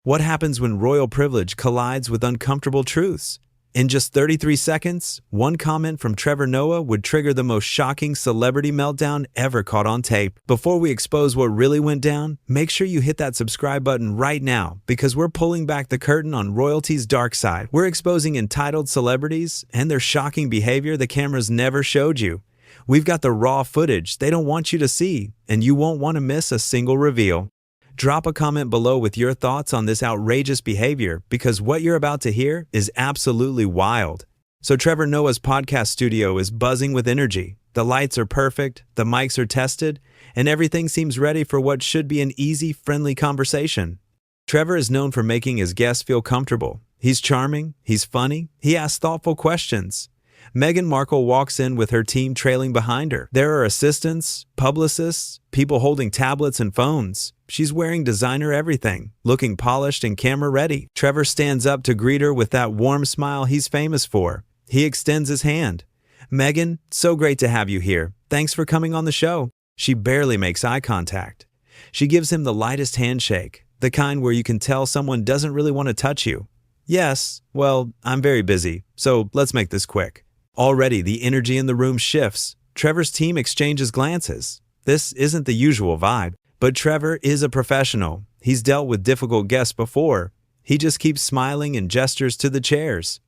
What happens when royal privilege collides with uncomfortable truths? In just 33 seconds, one comment from Trevor Noah would trigger the most shocking celebrity meltdown ever caught on tape. Before we expose what really went down, make sure you hit that subscribe button right now because we're pulling back the curtain on royalty's dark side. We're exposing entitled celebrities and their shocking behavior the cameras never showed you. We've got the raw footage they don't want you to see, and you won't want to miss a single reveal. Drop a comment below with your thoughts on this outrageous behavior because what you're about to hear is absolutely wild. So Trevor Noah's podcast studio is buzzing with energy. The lights are perfect, the mics are tested, and everything seems ready for what should be an easy, friendly conversation. Trevor is known for making his guests feel comfortable. He's charming, he's funny, he asks thoughtful questions. Meghan Markle walks in with her team trailing behind her. There are assistants, publicists, people holding tablets and phones. She's wearing designer everything, looking polished and camera-ready. Trevor stands up to greet her with that warm smile he's famous for. He extends his hand. "Meghan, so great to have you here. Thanks for coming on the show." She barely makes eye contact. She gives him the lightest handshake, the kind where you can tell someone doesn't really want to touch you. "Yes, well, I'm very busy, so let's make this quick." Already, the energy in the room shifts. Trevor's team exchanges glances. This isn't the usual vibe, but Trevor is a professional. He's dealt with difficult guests before. He just keeps smiling and gestures to the chairs.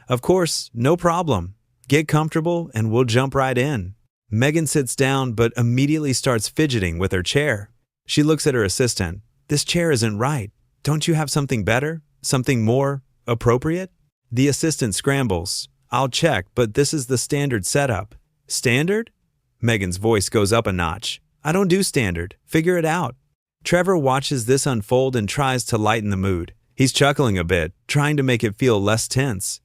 "Of course, no problem. Get comfortable and we'll jump right in." Meghan sits down but immediately starts fidgeting with her chair. She looks at her assistant. "This chair isn't right. Don't you have something better? Something more appropriate?" The assistant scrambles. "I'll check, but this is the standard setup." "Standard?" Meghan's voice goes up a notch. "I don't do standard. Figure it out." Trevor watches this unfold and tries to lighten the mood. He's chuckling a bit, trying to make it feel less tense.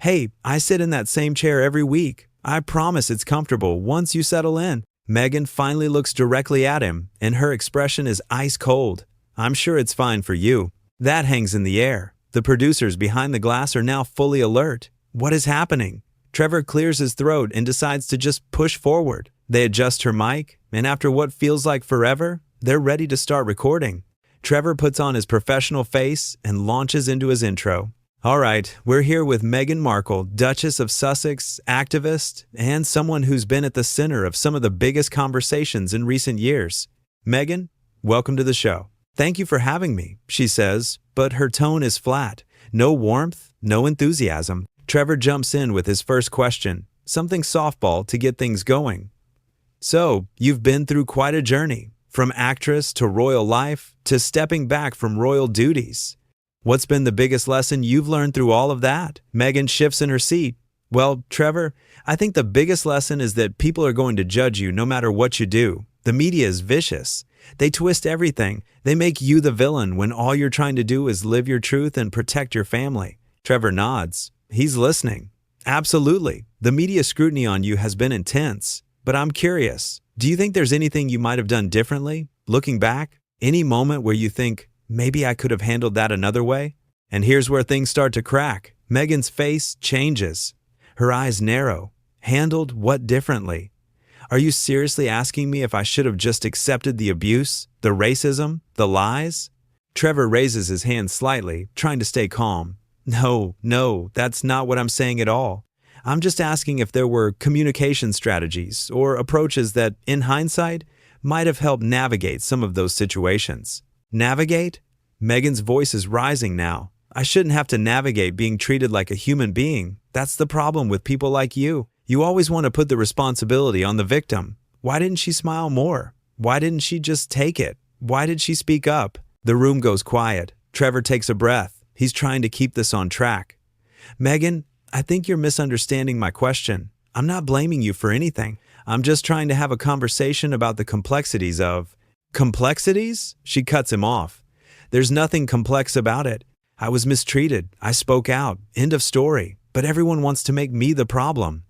"Hey, I sit in that same chair every week. I promise it's comfortable once you settle in." Meghan finally looks directly at him, and her expression is ice cold. "I'm sure it's fine for you." That hangs in the air. The producers behind the glass are now fully alert. What is happening? Trevor clears his throat and decides to just push forward. They adjust her mic, and after what feels like forever, they're ready to start recording. Trevor puts on his professional face and launches into his intro. "All right, we're here with Meghan Markle, Duchess of Sussex, activist, and someone who's been at the center of some of the biggest conversations in recent years. Meghan, welcome to the show." "Thank you for having me," she says, but her tone is flat. No warmth, no enthusiasm. Trevor jumps in with his first question, something softball to get things going. "So, you've been through quite a journey, from actress to royal life to stepping back from royal duties. What's been the biggest lesson you've learned through all of that?" Meghan shifts in her seat. "Well, Trevor, I think the biggest lesson is that people are going to judge you no matter what you do. The media is vicious. They twist everything. They make you the villain when all you're trying to do is live your truth and protect your family." Trevor nods. He's listening. "Absolutely. The media scrutiny on you has been intense. But I'm curious, do you think there's anything you might have done differently, looking back? Any moment where you think, maybe I could have handled that another way?" And here's where things start to crack. Meghan's face changes. Her eyes narrow. "Handled what differently? Are you seriously asking me if I should have just accepted the abuse, the racism, the lies?" Trevor raises his hand slightly, trying to stay calm. No, that's not what I'm saying at all. I'm just asking if there were communication strategies or approaches that, in hindsight, might have helped navigate some of those situations." "Navigate?" Meghan's voice is rising now. "I shouldn't have to navigate being treated like a human being. That's the problem with people like you. You always want to put the responsibility on the victim. Why didn't she smile more? Why didn't she just take it? Why did she speak up?" The room goes quiet. Trevor takes a breath. He's trying to keep this on track. "Meghan, I think you're misunderstanding my question. I'm not blaming you for anything. I'm just trying to have a conversation about the complexities of..." "Complexities?" She cuts him off. "There's nothing complex about it. I was mistreated. I spoke out. End of story. But everyone wants to make me the problem."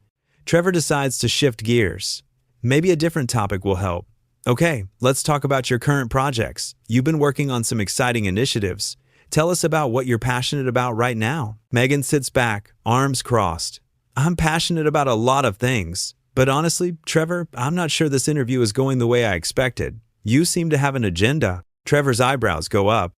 Trevor decides to shift gears. "Maybe a different topic will help. Okay, let's talk about your current projects. You've been working on some exciting initiatives. Tell us about what you're passionate about right now." Meghan sits back, arms crossed. "I'm passionate about a lot of things. But honestly, Trevor, I'm not sure this interview is going the way I expected. You seem to have an agenda." Trevor's eyebrows go up.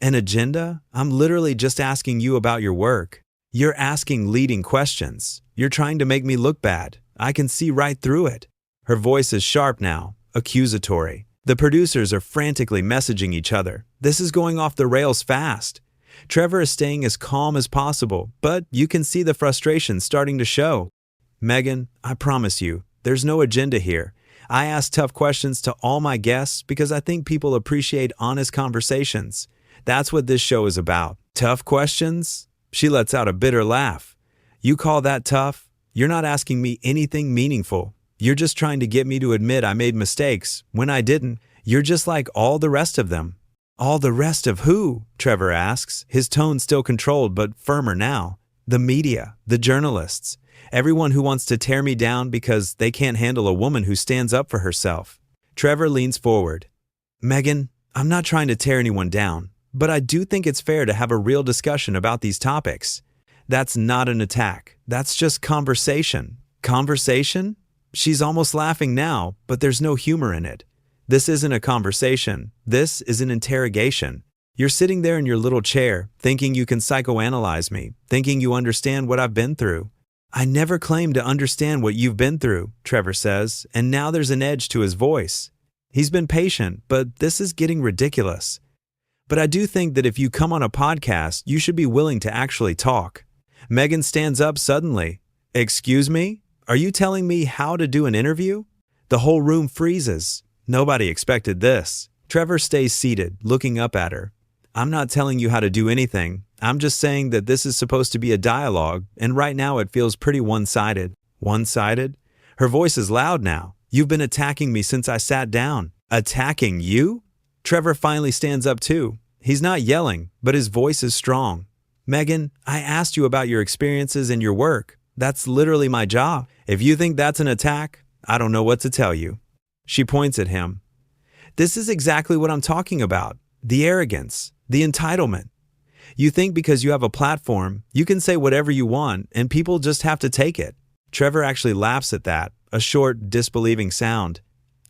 An agenda? I'm literally just asking you about your work. You're asking leading questions. You're trying to make me look bad. I can see right through it. Her voice is sharp now, accusatory. The producers are frantically messaging each other. This is going off the rails fast. Trevor is staying as calm as possible, but you can see the frustration starting to show. Meghan, I promise you, there's no agenda here. I ask tough questions to all my guests because I think people appreciate honest conversations. That's what this show is about. Tough questions? She lets out a bitter laugh. You call that tough? You're not asking me anything meaningful. You're just trying to get me to admit I made mistakes when I didn't. You're just like all the rest of them. All the rest of who? Trevor asks, his tone still controlled but firmer now. The media, the journalists, everyone who wants to tear me down because they can't handle a woman who stands up for herself. Trevor leans forward. Meghan, I'm not trying to tear anyone down, but I do think it's fair to have a real discussion about these topics. That's not an attack. That's just conversation. Conversation? She's almost laughing now, but there's no humor in it. This isn't a conversation. This is an interrogation. You're sitting there in your little chair, thinking you can psychoanalyze me, thinking you understand what I've been through. I never claimed to understand what you've been through, Trevor says, and now there's an edge to his voice. He's been patient, but this is getting ridiculous. But I do think that if you come on a podcast, you should be willing to actually talk. Meghan stands up suddenly. Excuse me? Are you telling me how to do an interview? The whole room freezes. Nobody expected this. Trevor stays seated, looking up at her. I'm not telling you how to do anything. I'm just saying that this is supposed to be a dialogue, and right now it feels pretty one-sided. One-sided? Her voice is loud now. You've been attacking me since I sat down. Attacking you? Trevor finally stands up too. He's not yelling, but his voice is strong. Meghan, I asked you about your experiences and your work. That's literally my job. If you think that's an attack, I don't know what to tell you. She points at him. This is exactly what I'm talking about. The arrogance, the entitlement. You think because you have a platform, you can say whatever you want and people just have to take it. Trevor actually laughs at that, a short, disbelieving sound.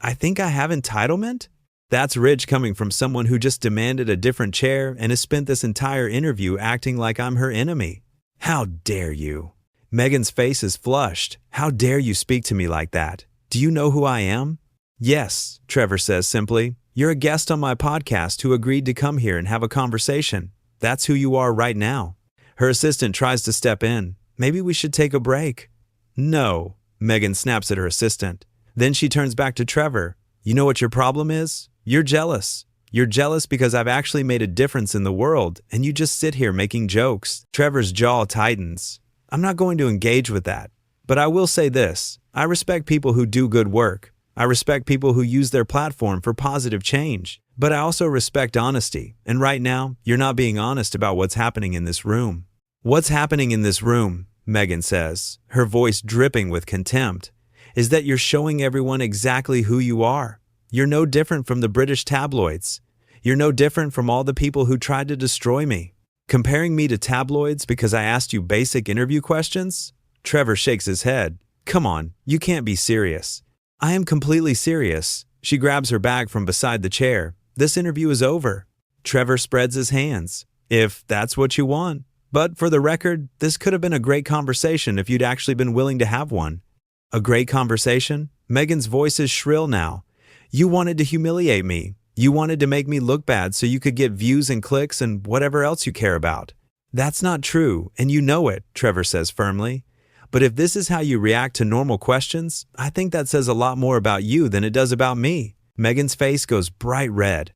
I think I have entitlement? That's rich coming from someone who just demanded a different chair and has spent this entire interview acting like I'm her enemy. How dare you? Meghan's face is flushed. How dare you speak to me like that? Do you know who I am? Yes, Trevor says simply. You're a guest on my podcast who agreed to come here and have a conversation. That's who you are right now. Her assistant tries to step in. Maybe we should take a break. No, Meghan snaps at her assistant. Then she turns back to Trevor. You know what your problem is? You're jealous. You're jealous because I've actually made a difference in the world, and you just sit here making jokes. Trevor's jaw tightens. I'm not going to engage with that. But I will say this. I respect people who do good work. I respect people who use their platform for positive change. But I also respect honesty. And right now, you're not being honest about what's happening in this room. What's happening in this room, Meghan says, her voice dripping with contempt, is that you're showing everyone exactly who you are. You're no different from the British tabloids. You're no different from all the people who tried to destroy me. Comparing me to tabloids because I asked you basic interview questions? Trevor shakes his head. Come on, you can't be serious. I am completely serious. She grabs her bag from beside the chair. This interview is over. Trevor spreads his hands. If that's what you want. But for the record, this could have been a great conversation if you'd actually been willing to have one. A great conversation? Meghan's voice is shrill now. You wanted to humiliate me. You wanted to make me look bad so you could get views and clicks and whatever else you care about. That's not true, and you know it, Trevor says firmly. But if this is how you react to normal questions, I think that says a lot more about you than it does about me. Meghan's face goes bright red.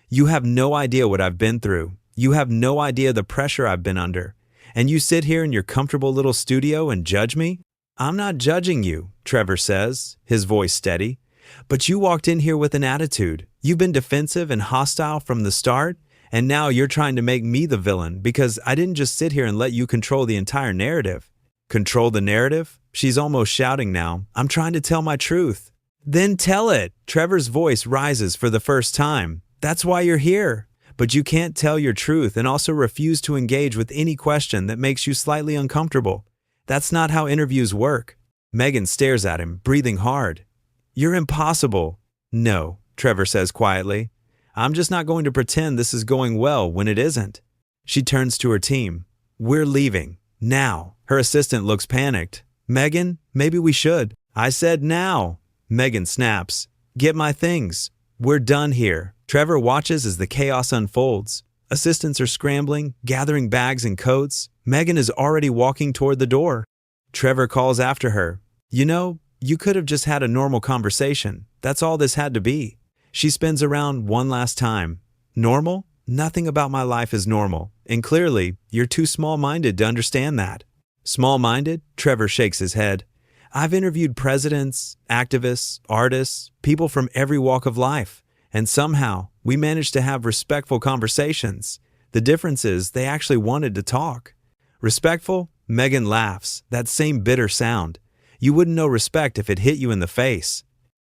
You have no idea what I've been through. You have no idea the pressure I've been under. And you sit here in your comfortable little studio and judge me? I'm not judging you, Trevor says, his voice steady. But you walked in here with an attitude. You've been defensive and hostile from the start, and now you're trying to make me the villain because I didn't just sit here and let you control the entire narrative. Control the narrative? She's almost shouting now. I'm trying to tell my truth. Then tell it. Trevor's voice rises for the first time. That's why you're here. But you can't tell your truth and also refuse to engage with any question that makes you slightly uncomfortable. That's not how interviews work. Meghan stares at him, breathing hard. You're impossible. No, Trevor says quietly. I'm just not going to pretend this is going well when it isn't. She turns to her team. We're leaving. Now. Her assistant looks panicked. Meghan, maybe we should. I said now. Meghan snaps. Get my things. We're done here. Trevor watches as the chaos unfolds. Assistants are scrambling, gathering bags and coats. Meghan is already walking toward the door. Trevor calls after her. You know, you could have just had a normal conversation. That's all this had to be. She spins around one last time. Normal? Nothing about my life is normal. And clearly, you're too small-minded to understand that. Small-minded? Trevor shakes his head. I've interviewed presidents, activists, artists, people from every walk of life. And somehow, we managed to have respectful conversations. The difference is they actually wanted to talk. Respectful? Meghan laughs, that same bitter sound. You wouldn't know respect if it hit you in the face.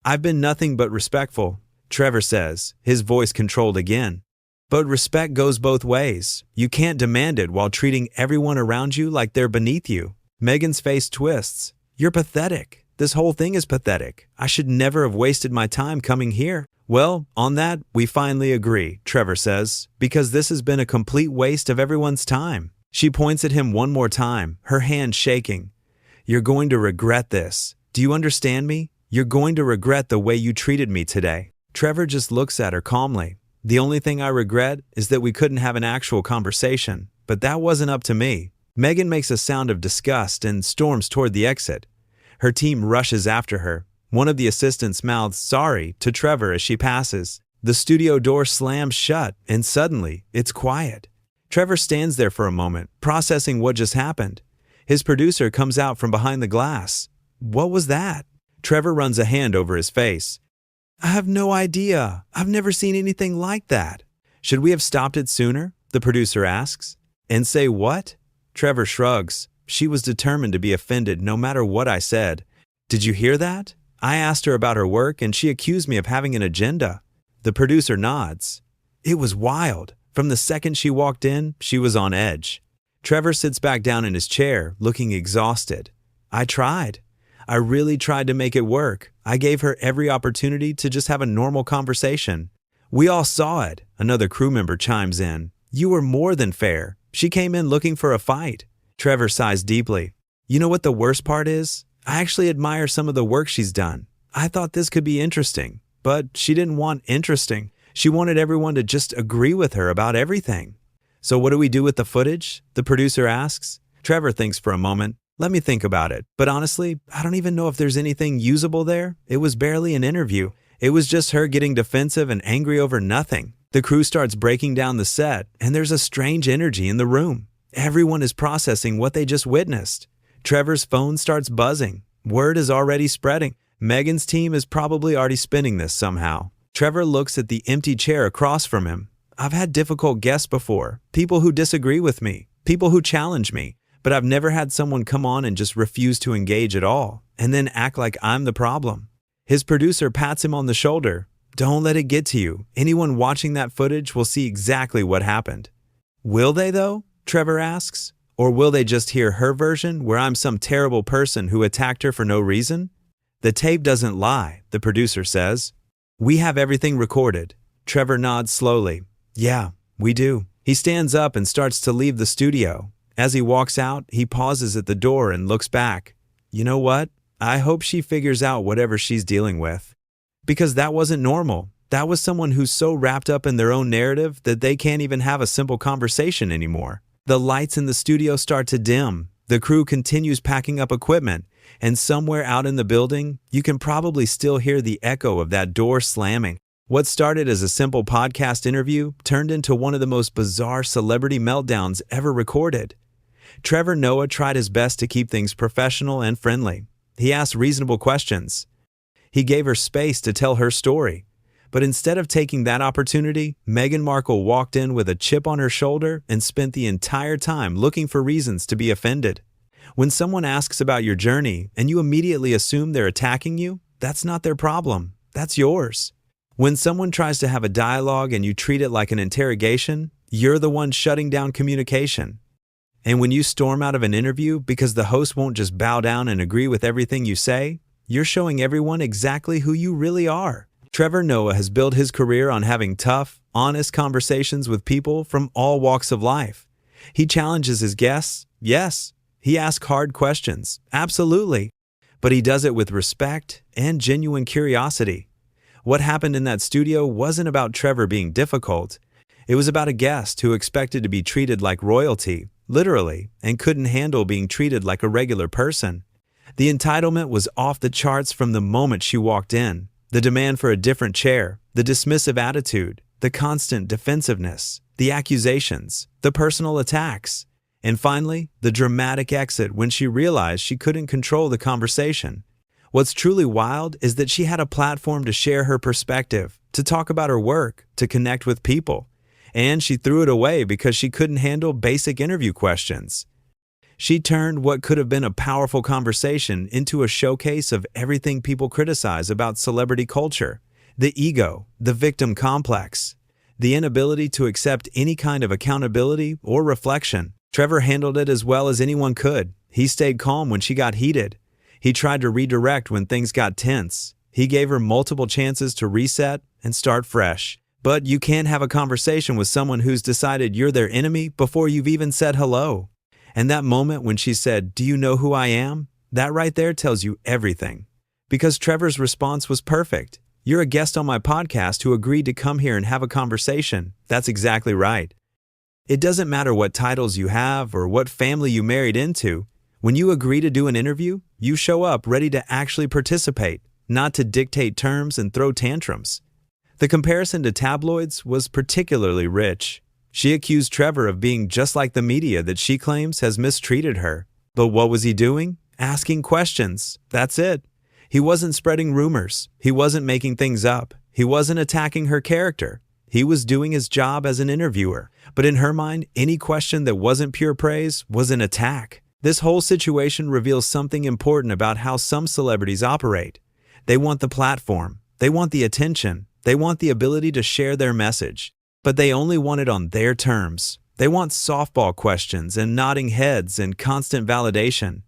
I've been nothing but respectful, Trevor says, his voice controlled again. But respect goes both ways. You can't demand it while treating everyone around you like they're beneath you. Meghan's face twists. You're pathetic. This whole thing is pathetic. I should never have wasted my time coming here. Well, on that, we finally agree, Trevor says, because this has been a complete waste of everyone's time. She points at him one more time, her hand shaking. You're going to regret this. Do you understand me? You're going to regret the way you treated me today. Trevor just looks at her calmly. The only thing I regret is that we couldn't have an actual conversation, but that wasn't up to me. Meghan makes a sound of disgust and storms toward the exit. Her team rushes after her. One of the assistants mouths sorry to Trevor as she passes. The studio door slams shut, and suddenly, it's quiet. Trevor stands there for a moment, processing what just happened. His producer comes out from behind the glass. What was that? Trevor runs a hand over his face. I have no idea. I've never seen anything like that. Should we have stopped it sooner? The producer asks. And say what? Trevor shrugs. She was determined to be offended no matter what I said. Did you hear that? I asked her about her work and she accused me of having an agenda. The producer nods. It was wild. From the second she walked in, she was on edge. Trevor sits back down in his chair, looking exhausted. I tried. I really tried to make it work. I gave her every opportunity to just have a normal conversation. We all saw it. Another crew member chimes in. You were more than fair. She came in looking for a fight. Trevor sighs deeply. You know what the worst part is? I actually admire some of the work she's done. I thought this could be interesting, but she didn't want interesting. She wanted everyone to just agree with her about everything. So what do we do with the footage? The producer asks. Trevor thinks for a moment. Let me think about it. But honestly, I don't even know if there's anything usable there. It was barely an interview. It was just her getting defensive and angry over nothing. The crew starts breaking down the set, and there's a strange energy in the room. Everyone is processing what they just witnessed. Trevor's phone starts buzzing. Word is already spreading. Meghan's team is probably already spinning this somehow. Trevor looks at the empty chair across from him. I've had difficult guests before, people who disagree with me, people who challenge me, but I've never had someone come on and just refuse to engage at all, and then act like I'm the problem. His producer pats him on the shoulder. Don't let it get to you. Anyone watching that footage will see exactly what happened. Will they though? Trevor asks. Or will they just hear her version where I'm some terrible person who attacked her for no reason? The tape doesn't lie, the producer says. We have everything recorded. Trevor nods slowly. Yeah, we do. He stands up and starts to leave the studio. As he walks out, he pauses at the door and looks back. You know what? I hope she figures out whatever she's dealing with. Because that wasn't normal. That was someone who's so wrapped up in their own narrative that they can't even have a simple conversation anymore. The lights in the studio start to dim. The crew continues packing up equipment. And somewhere out in the building, you can probably still hear the echo of that door slamming. What started as a simple podcast interview turned into one of the most bizarre celebrity meltdowns ever recorded. Trevor Noah tried his best to keep things professional and friendly. He asked reasonable questions. He gave her space to tell her story. But instead of taking that opportunity, Meghan Markle walked in with a chip on her shoulder and spent the entire time looking for reasons to be offended. When someone asks about your journey and you immediately assume they're attacking you, that's not their problem. That's yours. When someone tries to have a dialogue and you treat it like an interrogation, you're the one shutting down communication. And when you storm out of an interview because the host won't just bow down and agree with everything you say, you're showing everyone exactly who you really are. Trevor Noah has built his career on having tough, honest conversations with people from all walks of life. He challenges his guests, yes. He asks hard questions, absolutely. But he does it with respect and genuine curiosity. What happened in that studio wasn't about Trevor being difficult. It was about a guest who expected to be treated like royalty, literally, and couldn't handle being treated like a regular person. The entitlement was off the charts from the moment she walked in. The demand for a different chair, the dismissive attitude, the constant defensiveness, the accusations, the personal attacks, and finally, the dramatic exit when she realized she couldn't control the conversation. What's truly wild is that she had a platform to share her perspective, to talk about her work, to connect with people. And she threw it away because she couldn't handle basic interview questions. She turned what could have been a powerful conversation into a showcase of everything people criticize about celebrity culture: the ego, the victim complex, the inability to accept any kind of accountability or reflection. Trevor handled it as well as anyone could. He stayed calm when she got heated. He tried to redirect when things got tense. He gave her multiple chances to reset and start fresh. But you can't have a conversation with someone who's decided you're their enemy before you've even said hello. And that moment when she said, "Do you know who I am?" That right there tells you everything. Because Trevor's response was perfect. "You're a guest on my podcast who agreed to come here and have a conversation." That's exactly right. It doesn't matter what titles you have or what family you married into. When you agree to do an interview, you show up ready to actually participate, not to dictate terms and throw tantrums. The comparison to tabloids was particularly rich. She accused Trevor of being just like the media that she claims has mistreated her. But what was he doing? Asking questions. That's it. He wasn't spreading rumors. He wasn't making things up. He wasn't attacking her character. He was doing his job as an interviewer. But in her mind, any question that wasn't pure praise was an attack. This whole situation reveals something important about how some celebrities operate. They want the platform. They want the attention. They want the ability to share their message. But they only want it on their terms. They want softball questions and nodding heads and constant validation.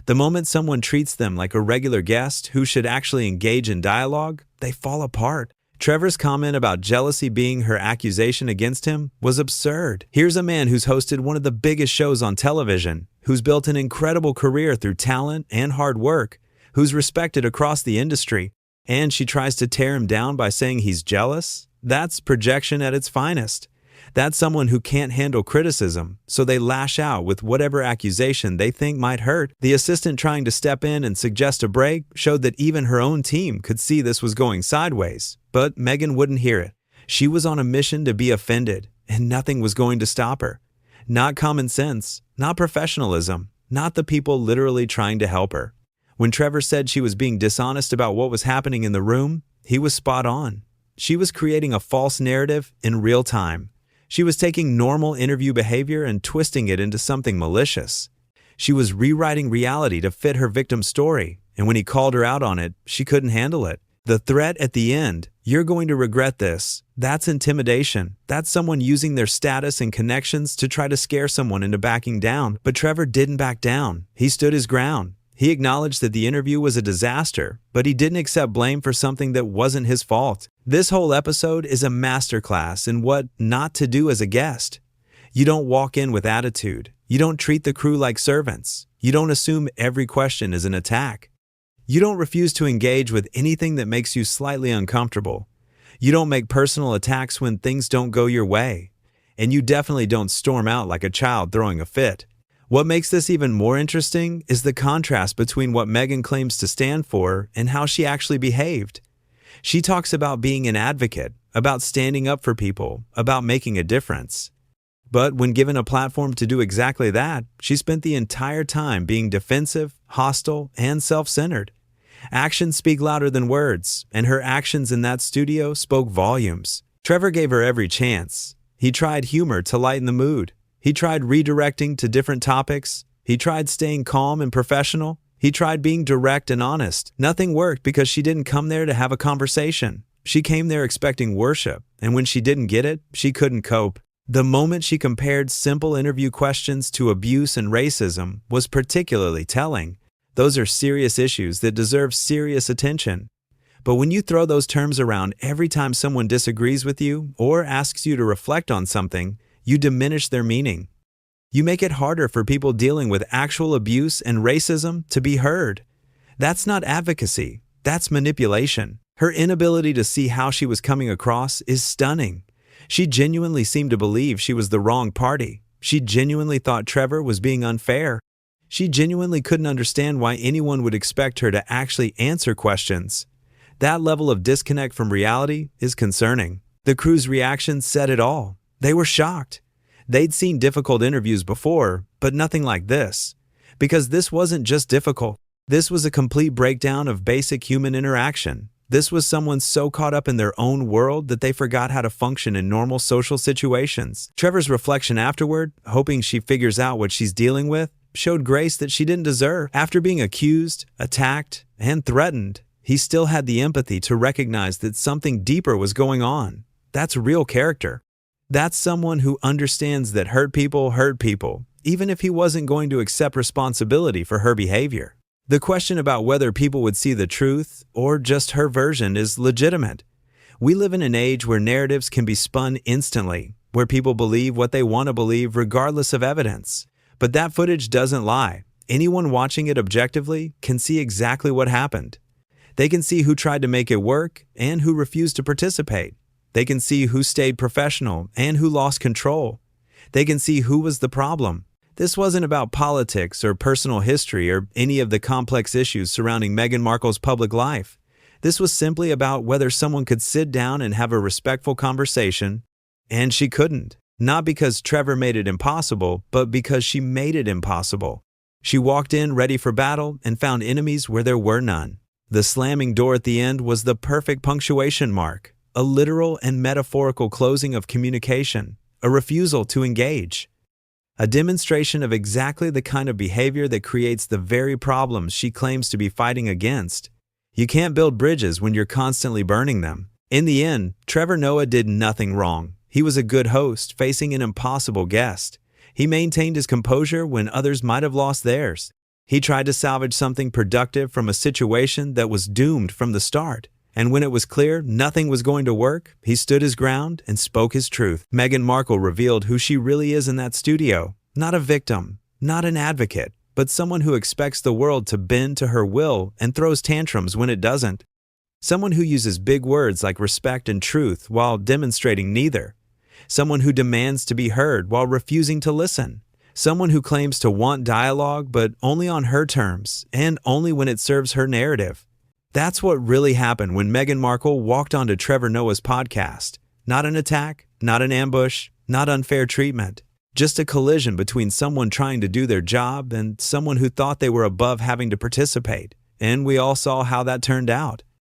The moment someone treats them like a regular guest who should actually engage in dialogue, they fall apart. Trevor's comment about jealousy being her accusation against him was absurd. Here's a man who's hosted one of the biggest shows on television, who's built an incredible career through talent and hard work, who's respected across the industry, and she tries to tear him down by saying he's jealous? That's projection at its finest. That's someone who can't handle criticism, so they lash out with whatever accusation they think might hurt. The assistant trying to step in and suggest a break showed that even her own team could see this was going sideways. But Meghan wouldn't hear it. She was on a mission to be offended, and nothing was going to stop her. Not common sense, not professionalism, not the people literally trying to help her. When Trevor said she was being dishonest about what was happening in the room, he was spot on. She was creating a false narrative in real time. She was taking normal interview behavior and twisting it into something malicious. She was rewriting reality to fit her victim's story, and when he called her out on it, she couldn't handle it. The threat at the end, "You're going to regret this," that's intimidation. That's someone using their status and connections to try to scare someone into backing down. But Trevor didn't back down. He stood his ground. He acknowledged that the interview was a disaster, but he didn't accept blame for something that wasn't his fault. This whole episode is a masterclass in what not to do as a guest. You don't walk in with attitude. You don't treat the crew like servants. You don't assume every question is an attack. You don't refuse to engage with anything that makes you slightly uncomfortable. You don't make personal attacks when things don't go your way. And you definitely don't storm out like a child throwing a fit. What makes this even more interesting is the contrast between what Meghan claims to stand for and how she actually behaved. She talks about being an advocate, about standing up for people, about making a difference. But when given a platform to do exactly that, she spent the entire time being defensive, hostile, and self-centered. Actions speak louder than words, and her actions in that studio spoke volumes. Trevor gave her every chance. He tried humor to lighten the mood. He tried redirecting to different topics. He tried staying calm and professional. He tried being direct and honest. Nothing worked because she didn't come there to have a conversation. She came there expecting worship, and when she didn't get it, she couldn't cope. The moment she compared simple interview questions to abuse and racism was particularly telling. Those are serious issues that deserve serious attention. But when you throw those terms around every time someone disagrees with you or asks you to reflect on something, you diminish their meaning. You make it harder for people dealing with actual abuse and racism to be heard. That's not advocacy, that's manipulation. Her inability to see how she was coming across is stunning. She genuinely seemed to believe she was the wrong party. She genuinely thought Trevor was being unfair. She genuinely couldn't understand why anyone would expect her to actually answer questions. That level of disconnect from reality is concerning. The crew's reaction said it all. They were shocked. They'd seen difficult interviews before, but nothing like this. Because this wasn't just difficult. This was a complete breakdown of basic human interaction. This was someone so caught up in their own world that they forgot how to function in normal social situations. Trevor's reflection afterward, hoping she figures out what she's dealing with, showed grace that she didn't deserve. After being accused, attacked, and threatened, he still had the empathy to recognize that something deeper was going on. That's real character. That's someone who understands that hurt people, even if he wasn't going to accept responsibility for her behavior. The question about whether people would see the truth or just her version is legitimate. We live in an age where narratives can be spun instantly, where people believe what they want to believe regardless of evidence. But that footage doesn't lie. Anyone watching it objectively can see exactly what happened. They can see who tried to make it work and who refused to participate. They can see who stayed professional and who lost control. They can see who was the problem. This wasn't about politics or personal history or any of the complex issues surrounding Meghan Markle's public life. This was simply about whether someone could sit down and have a respectful conversation, and she couldn't. Not because Trevor made it impossible, but because she made it impossible. She walked in ready for battle and found enemies where there were none. The slamming door at the end was the perfect punctuation mark, a literal and metaphorical closing of communication, a refusal to engage. A demonstration of exactly the kind of behavior that creates the very problems she claims to be fighting against. You can't build bridges when you're constantly burning them. In the end, Trevor Noah did nothing wrong. He was a good host facing an impossible guest. He maintained his composure when others might have lost theirs. He tried to salvage something productive from a situation that was doomed from the start. And when it was clear nothing was going to work, he stood his ground and spoke his truth. Meghan Markle revealed who she really is in that studio. Not a victim, not an advocate, but someone who expects the world to bend to her will and throws tantrums when it doesn't. Someone who uses big words like respect and truth while demonstrating neither. Someone who demands to be heard while refusing to listen. Someone who claims to want dialogue but only on her terms and only when it serves her narrative. That's what really happened when Meghan Markle walked onto Trevor Noah's podcast. Not an attack, not an ambush, not unfair treatment. Just a collision between someone trying to do their job and someone who thought they were above having to participate. And we all saw how that turned out.